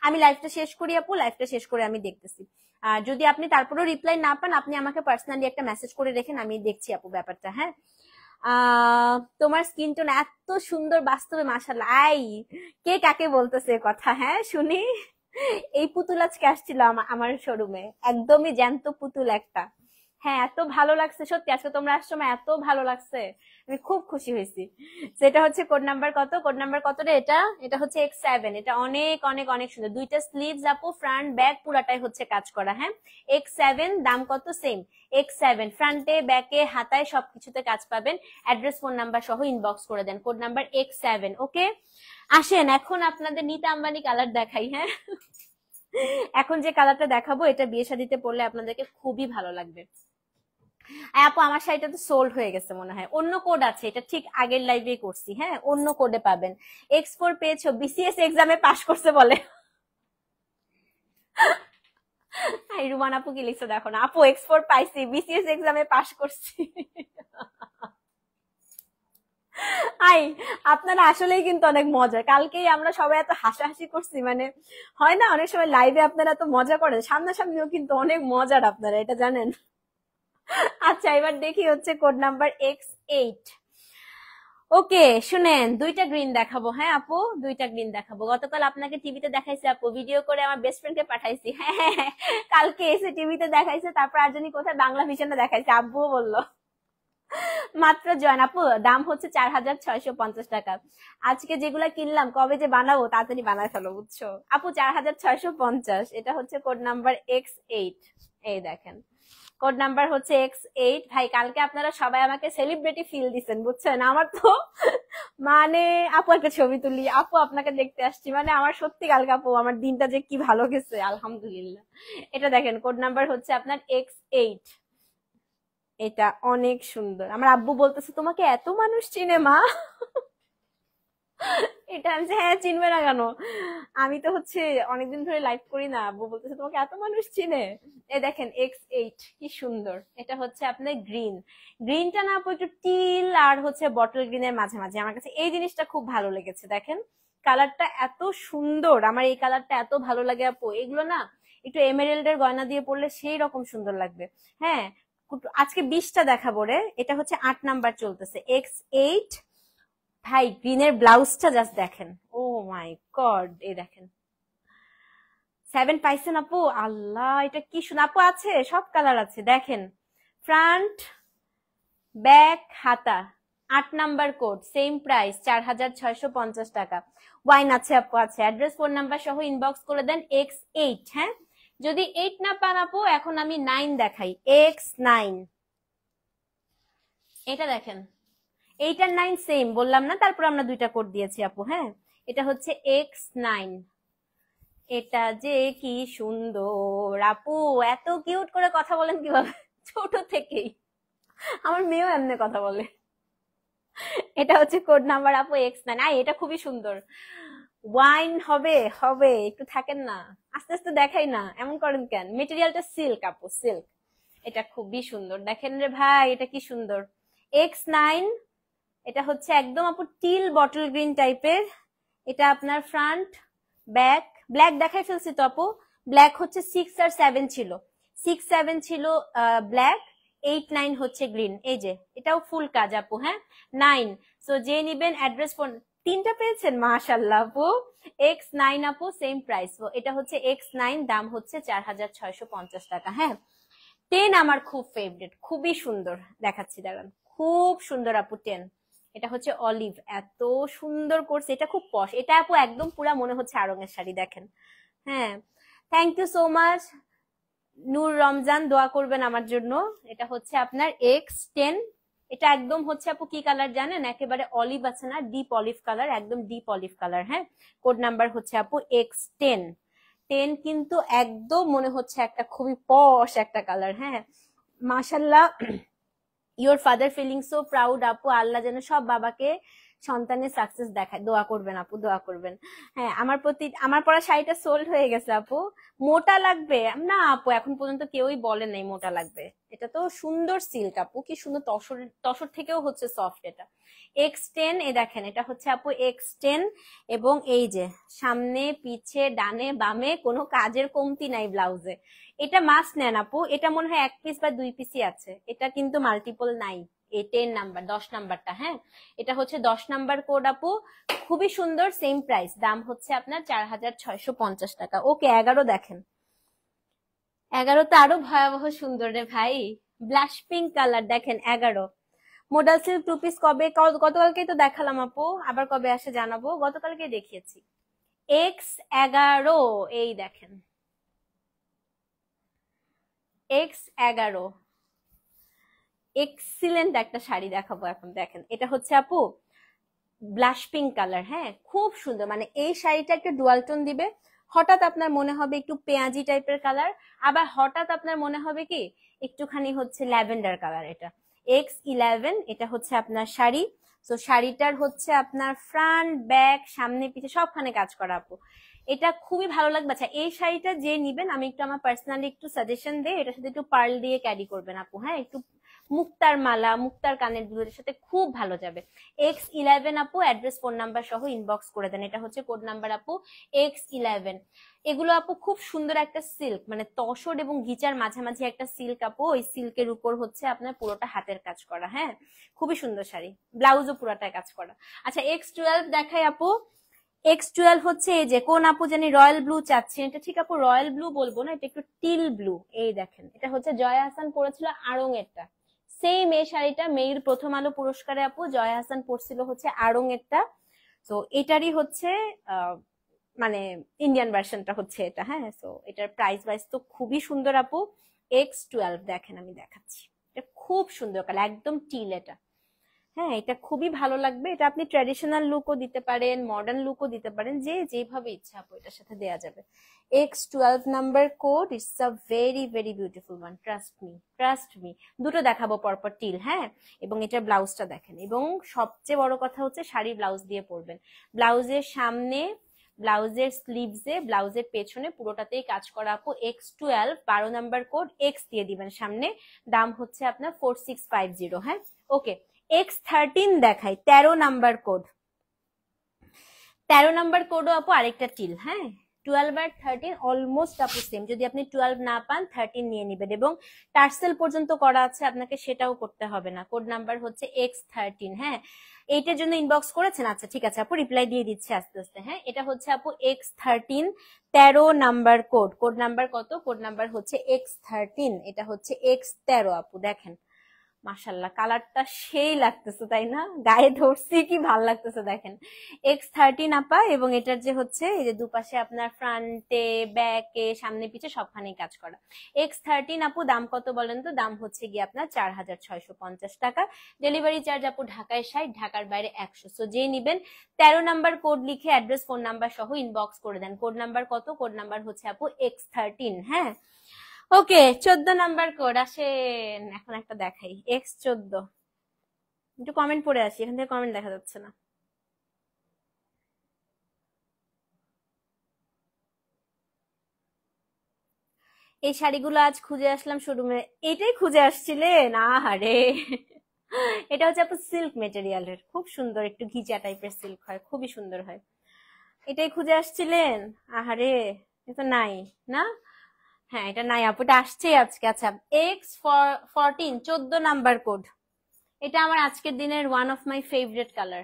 Speaker 1: আমি লাইভটা শেষ করি আপু, লাইভটা শেষ করে আমি দেখতেছি। আর যদি আপনি তারপরেও রিপ্লাই না পান, আপনি আমাকে পার্সোনালি একটা মেসেজ করে রেখেন, আমি দেখছি আপু ব্যাপারটা। হ্যাঁ, তোমার স্কিন টোন এত সুন্দর বাস্তবে, মাশাআল্লাহ। কে কাকে বলতেছে এ কথা, হ্যাঁ শুনি। এই পুতুল আজকে আসছিল আমার শোরুমে, একদমই জ্যান্ত পুতুল একটা। হ্যাঁ এত ভালো লাগছে সত্যি, আজকে তোমরা আসছো মা, এত ভালো লাগছে, আমি খুব খুশি হয়েছি। সেটা হচ্ছে কোড নাম্বার কত, কোড নাম্বার কত রে এটা, এটা হচ্ছে X7। এটা অনেক অনেক অনেক সুন্দর, দুইটা স্লিভস আপু, ফ্রন্ট ব্যাক পুরাটাই হচ্ছে কাজ করা। হ্যাঁ X7, দাম কত সেম, X7 ফ্রন্টে ব্যাকে হাতায় সবকিছুতে কাজ পাবেন। অ্যাড্রেস ফোন নাম্বার সহ ইনবক্স করে দেন, কোড নাম্বার X7। ওকে আসেন এখন আপনাদের নিতা আম্বানি কালার দেখাই। হ্যাঁ এখন যে কালারটা দেখাবো এটা বিয়ে শাদিতে পরলে আপনাদেরকে খুবই ভালো লাগবে। আপু আমার শাড়িটা তো সোল্ড হয়ে গেছে মনে হয়, অন্য কোড আছে, এটা ঠিক আগের লাইভে করছি। হ্যাঁ অন্য কোডে পাবেন। X4 পেয়েছো, বিসিএস এক্সামে পাশ করছে বলে। রুমান আপু কি লিখছো দেখো না, আপু X4 পাইছি, বিসিএস এক্সামে পাশ করছি। আপনারা আসলেই কিন্তু অনেক মজা, কালকেই আমরা সবাই এত হাসাহাসি করছি, মানে হয় না অনেক সময় লাইভে আপনারা এত মজা করেন, সামনাসামনিও কিন্তু অনেক মজার আপনারা, এটা জানেন। আচ্ছা এবার দেখি হচ্ছে কোড নাম্বার X8। ওকে শুনেন, দুইটা গ্রিন দেখাবো। হ্যাঁ আপু দুইটা গ্রিন দেখাবো, গতকাল আপনাকে টিভিতে দেখাইছি আপু, ভিডিও করে আমার বেস্ট ফ্রেন্ডকে পাঠাইছি। হ্যাঁ কালকে এসে টিভিতে দেখাইছে, তারপর আর জানি কোথায় বাংলা ভিশনে দেখাইছে, আব্বুও বললো। মাত্র জয়েন আপু, দাম হচ্ছে 4,650 টাকা। আজকে যেগুলা কিনলাম কবে যে বানাবো, তাড়াতাড়ি বানায় ফেলো বুঝছো আপু। 4,650, এটা হচ্ছে কোড নাম্বার X8। এই দেখেন কোড নাম্বার হচ্ছে X8। ভাই কালকে আপনারা সবাই আমাকে সেলিব্রিটি ফিল দিচ্ছেন বুঝছেন, আমার তো মানে আপু একটা ছবি তুলি, আপু আপনাকে দেখতে আসছি, মানে আমার সত্যি কালকে আপু আমার দিনটা যে কি ভালো গেছে আলহামদুলিল্লাহ। এটা দেখেন কোড নাম্বার হচ্ছে আপনার X8। এটা অনেক সুন্দর, আমার আব্বু বলতেছে তোমাকে এত মানুষ চিনে মা। এটা আমি হ্যাঁ চিনবে না কেন, আমি তো হচ্ছে অনেকদিন ধরে লাইভ করি না, আব্বু বলতেছে তোমাকে এত মানুষ চিনে। এই দেখেন X8 কি সুন্দর, এটা হচ্ছে আপনার গ্রিন, গ্রিনটা না আপু একটু টিল আর হচ্ছে বটল গ্রিনের মাঝামাঝি, আমার কাছে এই জিনিসটা খুব ভালো লেগেছে। দেখেন কালারটা এত সুন্দর, আমার এই কালারটা এত ভালো লাগে আপু, এগুলো না একটু এমেরেল্ডের গয়না দিয়ে পরলে সেই রকম সুন্দর লাগবে। হ্যাঁ আজকে 20টা দেখাবো রে, এটা হচ্ছে 8 নাম্বার চলতেছে X8। ভাই গ্রিনের ব্লাউজটা জাস্ট দেখেন, ও মাই গড, এই দেখেন 7 পাইছেন আপু, আল্লাহ এটা কি সুন্দর আপু, আছে সব কালার আছে। দেখেন ফ্রন্ট ব্যাক হাতা, 8 নাম্বার কোড, সেম প্রাইস 4,650 টাকা। ওয়াইন আছে আপু, আছে, অ্যাড্রেস ফোন নাম্বার সহ ইনবক্স করে দেন X8। হ্যাঁ যদি 8 না পান আপু, এখন আমি 9 দেখাই, X9। এটা দেখেন 8 আর 9 সেম বললাম না, তারপর আমরা দুইটা কোড দিয়েছি আপু। হ্যাঁ এটা হচ্ছে X9, এটা যে কি সুন্দর আপু, এত কিউট করে কথা বলেন কিভাবে, ছোট থেকেই আমার মেয়েও এমনি কথা বলে। এটা হচ্ছে কোড নাম্বার আপু X9। এটা খুবই সুন্দর, ওয়াইন হবে হবে, একটু থাকেন না, আস্তে আস্তে দেখাই না, এমন করেন কেন, মেটেরিয়ালটা সিল্ক আপু, সিল্ক। এটা খুবই সুন্দর, দেখেন রে ভাই এটা কি সুন্দর, X9। এটা হচ্ছে একদম আপু টিল বটল গ্রিন টাইপের, এটা আপনার ফ্রন্ট ব্যাক, ব্ল্যাক দেখাই ফেলছি তো আপু, ব্ল্যাক হচ্ছে 6 আর 7 ছিল, 6 7 ছিল ব্ল্যাক, 8 9 হচ্ছে গ্রিন। এই যে এটাও ফুল কাজ আপু। হ্যাঁ 9, সো যে নিবেন অ্যাড্রেস ফোন, 3টা পেয়েছেন মাশাআল্লাহ আপু। X9 আপু সেম প্রাইস, এটা হচ্ছে X9, দাম হচ্ছে 4,650 টাকা। হ্যাঁ 10 আমার খুব ফেভারিট, খুবই সুন্দর, দেখাচ্ছি দাঁড়ান, খুব সুন্দর আপু 10। এটা হচ্ছে অলিভ, এত সুন্দর করছে, এটা খুব পশ, এটা আপু একদম পুরা মনে হচ্ছে আড়ঙের শাড়ি, দেখেন। হ্যাঁ থ্যাংক ইউ সো মাচ নূর রমজান, দোয়া করবেন আমার জন্য। এটা হচ্ছে আপনার X10, এটা একদম হচ্ছে আপু কি কালার জানেন, একেবারে অলিভ আছে না, ডিপ অলিভ কালার, একদম ডিপ অলিভ কালার। হ্যাঁ কোড নাম্বার হচ্ছে আপু X10। 10 কিন্তু একদম মনে হচ্ছে একটা খুবই পশ একটা কালার। হ্যাঁ মাশাল্লাহ your father feeling so proud আপু, আল্লাহ যেন সব বাবাকে সন্তানের সাকসেস দেখায়, দোয়া করবেন আপু, দোয়া করবেন। হ্যাঁ, আমার পরা শাড়িটা সোল্ড হয়ে গেছে আপু। মোটা লাগবে না আপু, এখন পর্যন্ত কেউই বলে নাই মোটা লাগবে। এটা তো সুন্দর সিল্ক আপু, কি সুন্দর, তসর তসর থেকেও হচ্ছে সফট। এটা X10, এ দেখেন এটা হচ্ছে আপু X10, এবং এই যে সামনে পিছে ডানে বামে কোনো কাজের কমতি নাই ব্লাউজে। এটা মাস্ট নেন আপু, এটা মনে হয় 1 পিস বা 2 পিসই আছে, এটা কিন্তু মাল্টিপল নাই। এই 10 নাম্বার, 10 নাম্বারটা, হ্যাঁ এটা হচ্ছে 10 নাম্বার কোড আপু, খুবই সুন্দর, সেম প্রাইস, দাম হচ্ছে আপনার 4650 টাকা। ওকে, 11 দেখেন, 11 তো আরো ভয়াবহ সুন্দর রে ভাই, ব্লাশ পিঙ্ক কালার দেখেন 11। মোডাল সিল্ক 2 পিস কবে, গতকালকেই তো দেখালাম আপু, আবার কবে আসে জানাবো, গতকালকে দেখিয়েছি। X11, এই দেখেন X11, এক্সিলেন্ট একটা শাড়ি দেখাবো এখন, দেখেন এটা হচ্ছে আপু ব্লাশ পিঙ্ক কালার, হ্যাঁ খুব সুন্দর, মানে এই শাড়িটা একটা ডুয়াল টোন দিবে, হঠাৎ আপনার মনে হবে একটু পেঁয়াজি টাইপের কালার, আবার হঠাৎ আপনার মনে হবে কি একটুখানি হচ্ছে ল্যাভেন্ডার কালার। এটা X11, এটা হচ্ছে আপনার শাড়ি। তো শাড়িটার হচ্ছে আপনার ফ্রন্ট ব্যাক সামনে পিছে সবখানে কাজ করা আপু, এটা খুবই ভালো লাগবে। আচ্ছা, এই শাড়িটা যে নিবেন, আমি একটু আমার পার্সোনালি একটু সাজেশন দেই, এটার সাথে একটু পার্ল দিয়ে ক্যারি করবেন আপু, হ্যাঁ একটু মুক্তার মালা, মুক্তার কানের দুলের সাথে খুব ভালো যাবে। X11 আপু, অ্যাড্রেস ফোন নাম্বার সহ ইনবক্স করে দেন, এটা হচ্ছে কোড নাম্বার আপু X11। এগুলো আপু খুব সুন্দর একটা সিল্ক, মানে তসর এবং গিচার মাঝামাঝি একটা সিল্ক আপু, ওই সিল্কের উপর হচ্ছে আপনার পুরোটা হাতের কাজ করা, হ্যাঁ খুবই সুন্দর শাড়ি, ব্লাউজও পুরোটা কাজ করা। আচ্ছা, X12 দেখাই আপু। X12 হচ্ছে এই যে, কোন আপু জানি রয়্যাল ব্লু চাচ্ছেন, এটা ঠিক আপু রয়্যাল ব্লু বলবো না, এটা একটু টিল ব্লু। এই দেখেন, এটা হচ্ছে জয়া হাসান পরেছিল আড়ং এরটা, সেম এই শাড়িটা মেয়ের প্রথম আলো পুরস্কারে আপু জয়া হাসান পরছিল হচ্ছে আড়ং এরটা। তো এটারই হচ্ছে মানে ইন্ডিয়ান ভার্সনটা হচ্ছে এটা, হ্যাঁ সো এটার প্রাইস ওয়াইজ তো খুবই সুন্দর আপু। X12 দেখেন, আমি দেখাচ্ছি, এটা খুব সুন্দর কালার, একদম টিল এটা, হ্যাঁ এটা খুবই ভালো লাগবে। এটা আপনি ট্র্যাডিশনাল লুকও দিতে পারেন, মডার্ন লুকও দিতে পারেন, যে যেভাবে ইচ্ছা আপু এটার সাথে দেয়া যাবে। X12 number code, it's a very very beautiful one, trust me, trust me. দুটো দেখাবো পরপর টিল, হ্যাঁ এবং এটার ব্লাউজটা দেখেন, এবং সবচেয়ে বড় কথা হচ্ছে শাড়ি ব্লাউজ দিয়ে পরবেন, ব্লাউজের সামনে, ব্লাউজের স্লিভসে, ব্লাউজের পেছনে পুরোটাতেই কাজ করা আপু। X12 12 নাম্বার কোড, X দিয়ে দিবেন সামনে, দাম হচ্ছে আপনার 4650, হ্যাঁ ওকে। X13 দেখাই, 13 নাম্বার কোড, 13 নাম্বার কোডও আপু আরেকটা টিল, হ্যাঁ 12 আর 13 অলমোস্ট আপু সেম, যদি আপনি 12 না পান 13 নিয়ে নিবেন, এবং টার্সেল পর্যন্ত করা আছে, আপনাকে সেটাও করতে হবে না। কোড নাম্বার হচ্ছে X13, হ্যাঁ এইটার জন্য ইনবক্স করেছেন, আচ্ছা ঠিক আছে আপু, রিপ্লাই দিয়ে দিচ্ছে আস্তে আস্তে। হ্যাঁ এটা হচ্ছে আপু X13, 13 number code, code number কত, কোড নাম্বার হচ্ছে X13, এটা হচ্ছে X13 আপু। দেখেন মাশাল্লাহ, কালারটা সেই লাগতেছে তাই না, গায়ে ধরছি কি ভাল লাগতেছে, দেখেন X13 আপা, এবং এটার যে হচ্ছে এই যে দুপাশে আপনার ফ্রন্টে ব্যাকে সামনে পিছে সবখানেই কাজ করা। X13 আপু, দাম কত বলেন তো, দাম হচ্ছে গিয়ে আপনার 4650 টাকা, ডেলিভারি চার্জ আপু ঢাকায় 60, ঢাকার বাইরে 100। সো যে নিবেন 13 নাম্বার কোড লিখে অ্যাড্রেস ফোন নাম্বার সহ ইনবক্স করে দেন। কোড নাম্বার কত, কোড নাম্বার হচ্ছে আপু X13, হ্যাঁ ওকে। 14 নাম্বার কোড, আসেন এখন একটা দেখাই, X14, একটু কমেন্ট পড়ে আসি, এখান থেকে কমেন্ট দেখা যাচ্ছে না। এই শাড়িগুলো আজ খুঁজে আসলাম শোরুমে, এটাই খুঁজে আসছিলেন, আহারে এটা হচ্ছে আপনার সিল্ক মেটেরিয়ালের, খুব সুন্দর, একটু ঘিচা টাইপের সিল্ক হয়, খুবই সুন্দর হয়, এটাই খুঁজে আসছিলেন, আহারে এটা নাই না, হ্যাঁ এটা নাই আপু, এটা আসছে আজকে। আচ্ছা, X14, 14 নাম্বার কোড, এটা আমার আজকের দিনের one of my favourite colour,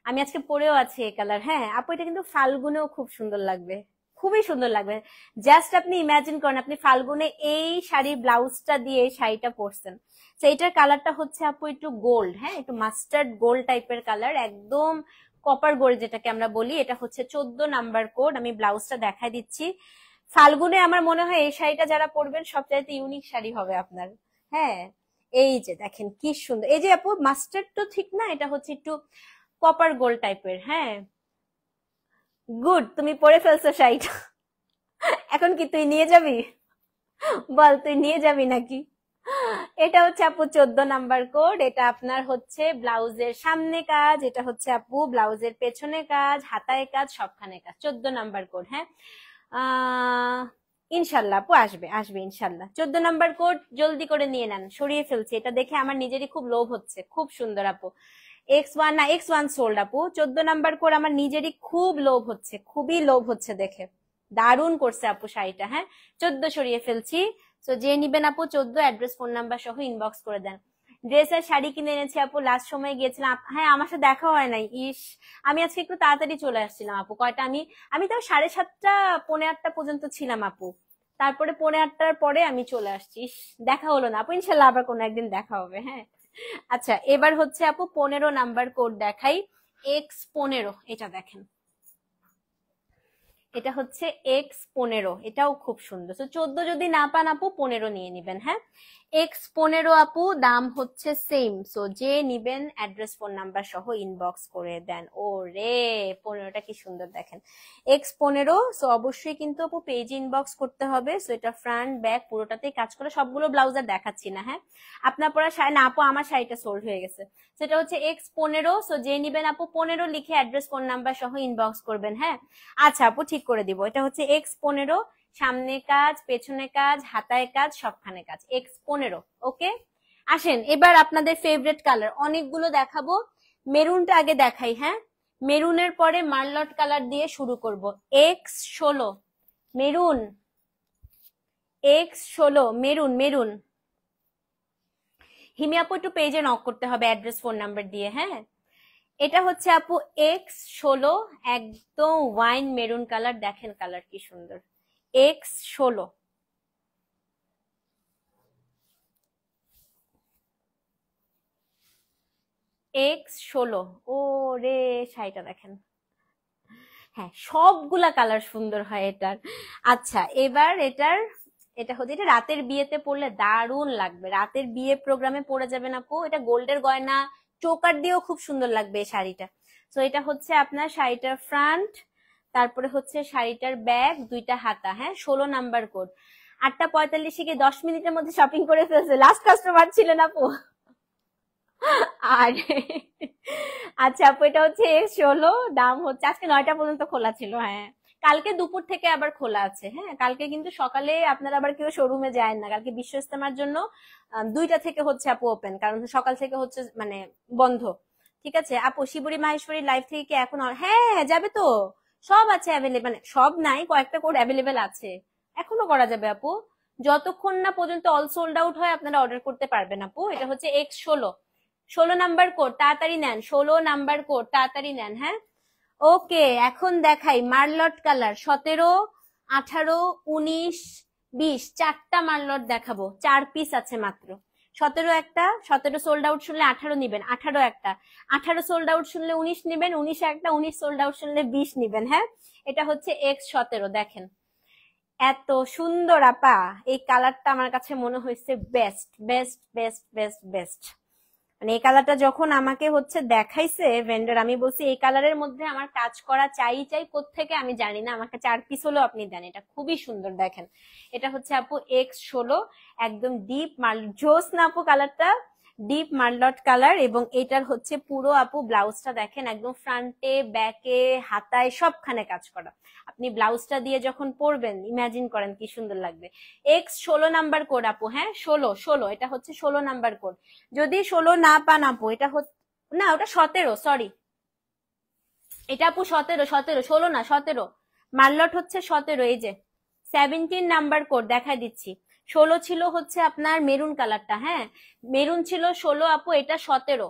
Speaker 1: আমি আজকে পরেও আছি এই কালার, হ্যাঁ আপু এটা কিন্তু ফাল্গুনেও খুব সুন্দর লাগবে, খুবই সুন্দর লাগবে। জাস্ট আপনি ইমাজিন করেন আপনি ফাল্গুনে এই শাড়ির ব্লাউজটা দিয়ে এই শাড়িটা পরছেন, সেইটার কালারটা হচ্ছে আপু একটু গোল্ড, হ্যাঁ একটু মাস্টার্ড গোল্ড টাইপের কালার, একদম কপার গোল্ড যেটাকে আমরা বলি। এটা হচ্ছে 14 নাম্বার কোড, আমি ব্লাউজটা দেখাই দিচ্ছি। ফাল্গুনে আমার মনে হয় এই শাড়িটা যারা পরবেন সবচাইতে ইউনিক শাড়ি হবে আপনার, হ্যাঁ এই যে দেখেন কি সুন্দর, এই যে আপু মাস্টার্ড তো ঠিক না, এটা হচ্ছে একটু কপার গোল্ড টাইপের, হ্যাঁ গুড, তুমি পরে ফেলছো শাড়িটা এখন কি তুই নিয়ে যাবি, বল তুই নিয়ে যাবি নাকি, এটা হচ্ছে আপু 14 নাম্বার কোড। এটা আপনার হচ্ছে ব্লাউজের সামনে কাজ, এটা হচ্ছে আপু ব্লাউজের পেছনে কাজ, হাতায় কাজ, সবখানে কাজ। 14 নাম্বার কোড। হ্যাঁ, ইনশাল্লাহ আপু আসবে, আসবে ইনশাল্লাহ। 14 নাম্বার কোড জলদি করে নিয়ে নেন, সরিয়ে ফেলছি। এটা দেখে আমার নিজেরই খুব লোভ হচ্ছে। খুব সুন্দর আপু। X1 না, X1 সোল্ড আপু। 14 নাম্বার কোড আমার নিজেরই খুব লোভ হচ্ছে, খুবই লোভ হচ্ছে দেখে। দারুণ করছে আপু শাড়িটা। হ্যাঁ, 14 সরিয়ে ফেলছি। তো যে নিবেন আপু 14, অ্যাড্রেস ফোন নাম্বার সহ ইনবক্স করে দেন। ড্রেস আর শাড়ি কিনে এনেছি আপু, লাস্ট সময় গিয়েছিলাম। হ্যাঁ, আমার সাথে দেখা হয় নাই। ইস, আমি আজকে একটু তাড়াতাড়ি চলে আসছিলাম আপু। কয়টা আমি আমি তাও 7:30 পৌনে 8টা পর্যন্ত ছিলাম আপু। তারপরে 8:45-টার পরে আমি চলে আসছি। ইস, দেখা হলো না আপু। ইনশাল্লাহ আবার কোনো একদিন দেখা হবে। হ্যাঁ, আচ্ছা, এবার হচ্ছে আপু 15 নাম্বার কোড দেখাই। X15, এটা দেখেন। এটা হচ্ছে X15, এটাও খুব সুন্দর। তো 14 যদি না পান আপু 15 নিয়ে নিবেন। হ্যাঁ, X15 আপু, দাম হচ্ছে সেম। সো যে নিবেন অ্যাড্রেস ফোন নাম্বার সহ ইনবক্স করে দেন। ও রে, 15টা কি সুন্দর দেখেন। X15। সো অবশ্যই কিন্তু আপু পেজে ইনবক্স করতে হবে। সো এটা ফ্রন্ট ব্যাক পুরোটাতেই কাজ করে। সবগুলো ব্লাউজ আর দেখাচ্ছি না। হ্যাঁ, আপনার পরা শাড়ি না আপু, আমার শাড়িটা সোল্ড হয়ে গেছে। সেটা হচ্ছে X15। সো যে নিবেন আপু 15 লিখে অ্যাড্রেস ফোন নাম্বার সহ ইনবক্স করবেন। হ্যাঁ, আচ্ছা আপু, ঠিক করে দিব। এটা হচ্ছে X15, সামনে কাজ, পেছনে কাজ, হাতায় কাজ, সবখানে কাজ। X15। ওকে, আসেন এবার আপনাদের ফেভারিট কালার অনেকগুলো দেখাবো। মেরুনটা আগে দেখাই। হ্যাঁ, মেরুনের পরে মার্লট কালার দিয়ে শুরু করব। X16 maroon, X16 maroon. Maroon হিমি আপু একটু পেজে নক করতে হবে অ্যাড্রেস ফোন নাম্বার দিয়ে। হ্যাঁ, এটা হচ্ছে আপু X16, একদম ওয়াইন মেরুন কালার। দেখেন কালার কি সুন্দর। X16। X16। ও রে, শাড়িটা দেখেন। হ্যাঁ, সবগুলা কালার সুন্দর হয় এটার। আচ্ছা, এবার এটা হচ্ছে, এটা রাতের বিয়েতে পরলে দারুণ লাগবে। রাতের বিয়ে প্রোগ্রামে পরে যাবেন আপু। এটা গোল্ডের গয়না, চোকার দিয়েও খুব সুন্দর লাগবে এই শাড়িটা। তো এটা হচ্ছে আপনার শাড়িটার ফ্রন্ট, তারপরে হচ্ছে শাড়িটার ব্যাক, দুইটা হাতা। হ্যাঁ, 16 নাম্বার কোড। 8:45 গিয়ে 10 মিনিটের মধ্যে শপিং করে ফেলছে। লাস্ট কাস্টমার ছিলেন আপু। আর আচ্ছা আপু, এটা হচ্ছে X16, দাম হচ্ছে, আজকে 9টা পর্যন্ত খোলা ছিল। হ্যাঁ, কালকে দুপুর থেকে আবার খোলা আছে। হ্যাঁ, কালকে কিন্তু সকালে আপনারা আবার কেউ শোরুমে যায় না। কালকে বিশ্ব ইস্তেমার জন্য 2টা থেকে হচ্ছে আপু ওপেন, কারণ সকাল থেকে হচ্ছে মানে বন্ধ। ঠিক আছে আপু, শিবুরি মাহেশ্বরী লাইভ থেকে কি এখন হ্যাঁ হ্যাঁ, যাবে তো। সব আছে অ্যাভেলেবেল, মানে সব নাই, কয়েকটা কোড অ্যাভেলেবেল আছে। এখনো করা যাবে আপু, যতক্ষণ না পর্যন্ত অল সোল্ড আউট হয় আপনারা অর্ডার করতে পারবেন আপু। এটা হচ্ছে X16, 16 নাম্বার কোড, তাড়াতাড়ি নেন। 16 নাম্বার কোড, তাড়াতাড়ি নেন। হ্যাঁ, ওকে, এখন দেখাই মার্লট কালার। 17, 18, 19, 20, 4টা মার্লট দেখাবো। 4 পিস আছে মাত্র। 17 একটা, 17 সোল্ড আউট শুনলে 18 নিবেন। 18 একটা, 18 সোল্ড আউট শুনলে 19 নিবেন। 19 একটা, 19 সোল্ড আউট শুনলে 20 নিবেন। হ্যাঁ, এটা হচ্ছে X17। দেখেন এত সুন্দর আপা, এই কালারটা আমার কাছে মনে হয়েছে best best best best best. মানে এই কালারটা যখন আমাকে হচ্ছে দেখাইছে ভেন্ডর, আমি বলছি এই কালারের মধ্যে আমার কাজ করা চাই চাই, কোত্থেকে আমি জানি না, আমাকে 4 পিস হলেও আপনি দেন। এটা খুবই সুন্দর দেখেন। এটা হচ্ছে আপু X16, একদম ডিপ মাল জোস না আপু কালারটা, ডিপ মার্লট কালার। এবং এটার হচ্ছে পুরো আপু ব্লাউজটা দেখেন, একদম ফ্রন্টে, ব্যাকে, হাতায়, সবখানে কাজ করা। আপনি ব্লাউজটা দিয়ে যখন পরবেন, ইমাজিন করেন কি সুন্দর লাগবে। X16 নাম্বার কোড আপু। হ্যাঁ, 16, এটা হচ্ছে 16 নাম্বার কোড। যদি 16 না পান আপু, এটা না, ওটা 17, সরি। এটা আপু 17, 16 না, 17 মার্লট হচ্ছে 17। এই যে 17 নাম্বার কোড দেখাই দিচ্ছি। 16 ছিল হচ্ছে আপনার মেরুন কালারটা। হ্যাঁ, মেরুন ছিল 16 আপু, এটা 17।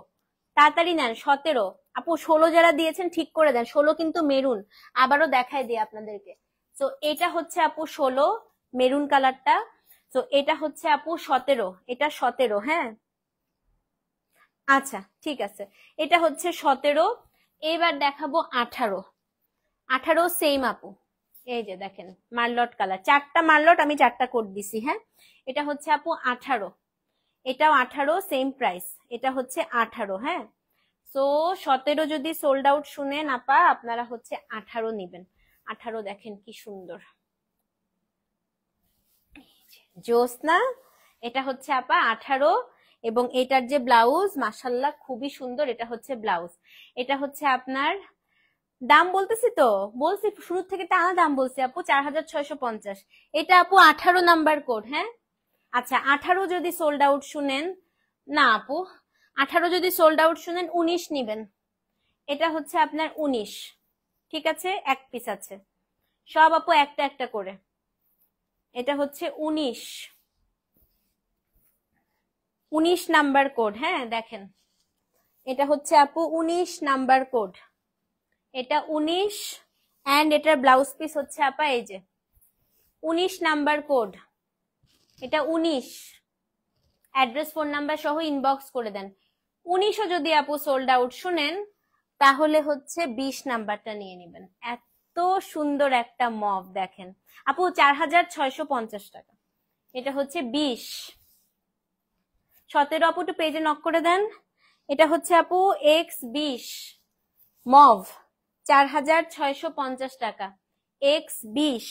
Speaker 1: তাড়াতাড়ি নেন। 17 আপু, 16 যারা দিয়েছেন ঠিক করে দেন। 16 কিন্তু মেরুন, আবারও দেখাই দিই আপনাদেরকে। তো এটা হচ্ছে আপু 16 মেরুন কালারটা। তো এটা হচ্ছে আপু 17, এটা 17। হ্যাঁ, আচ্ছা ঠিক আছে, এটা হচ্ছে 17। এবার দেখাবো 18। 18 সেম আপু। এই যে দেখেন মার্লট কালার, 4টা মার্লট, আমি 4টা কোড দিছি। হ্যাঁ, এটা হচ্ছে আপু 18, এটাও 18, সেম প্রাইস। এটা হচ্ছে 18। হ্যাঁ, সো 17 যদি সোল্ড আউট শুনেন আপা, আপনারা হচ্ছে 18 নিবেন। 18 দেখেন কি সুন্দর, জোস না। এটা হচ্ছে আপা 18, এবং এটার যে ব্লাউজ মাশাল্লাহ খুবই সুন্দর, এটা হচ্ছে ব্লাউজ। এটা হচ্ছে আপনার, দাম বলতেছি তো, বলছি শুরু থেকে টানা দাম বলছি আপু, 4650। এটা আপু 18 নাম্বার কোড। হ্যাঁ আচ্ছা, 18 যদি সোল্ড আউট শুনেন, না আপু 18 যদি সোল্ড আউট শুনেন 19 নিবেন। এটা হচ্ছে আপনার 19, ঠিক আছে, এক পিস আছে, সব আপু একটা একটা করে। এটা হচ্ছে 19 নাম্বার কোড। হ্যাঁ দেখেন, এটা হচ্ছে আপু 19 নাম্বার কোড, এটা 19, এন্ড এটার ব্লাউজ পিস হচ্ছে আপা এই যে 19 নাম্বার কোড, এটা 19। অ্যাড্রেস ফোন নাম্বার সহ ইনবক্স করে দেন। 19ও যদি আপু সোল্ড আউট শুনেন তাহলে হচ্ছে 20 নাম্বারটা নিয়ে নেবেন। এত সুন্দর একটা মভ দেখেন আপু, 4650 টাকা। এটা হচ্ছে 20। 17 আপু একটু পেজে নক করে দেন। এটা হচ্ছে আপু X20 মভ, 4650 টাকা, X20।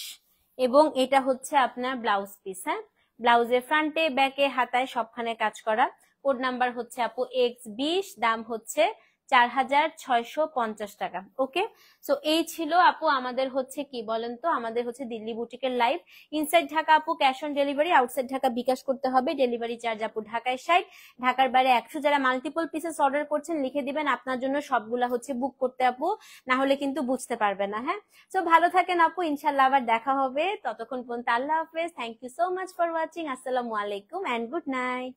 Speaker 1: এবং এটা হচ্ছে আপনার ব্লাউজ পিস। হ্যাঁ, ব্লাউজের ফ্রন্টে ব্যাকে হাতায় সবখানে কাজ করা। কোড নাম্বার হচ্ছে আপু X20, দাম হচ্ছে 4650 টাকা। ওকে, সো এই ছিল আপু আমাদের হচ্ছে কি বলেন তো, আমাদের হচ্ছে দিল্লি বুটিকের লাইভ। ইনসাইড ঢাকা আপু cash on delivery, outside Dhaka bKash করতে হবে। ডেলিভারি চার্জ আপু ঢাকায় 60, ঢাকার বাইরে 100। যারা মাল্টিপল পিসেস অর্ডার করছেন লিখে দিবেন, আপনার জন্য সবগুলা হচ্ছে বুক করতে আপু, না হলে কিন্তু বুঝতে পারবে না। হ্যাঁ, সো ভালো থাকেন আপু, ইনশাল্লাহ আবার দেখা হবে। ততক্ষণ পর্যন্ত আল্লাহ হাফেজ। Thank you so much for watching. আসসালামু আলাইকুম এন্ড গুড নাইট।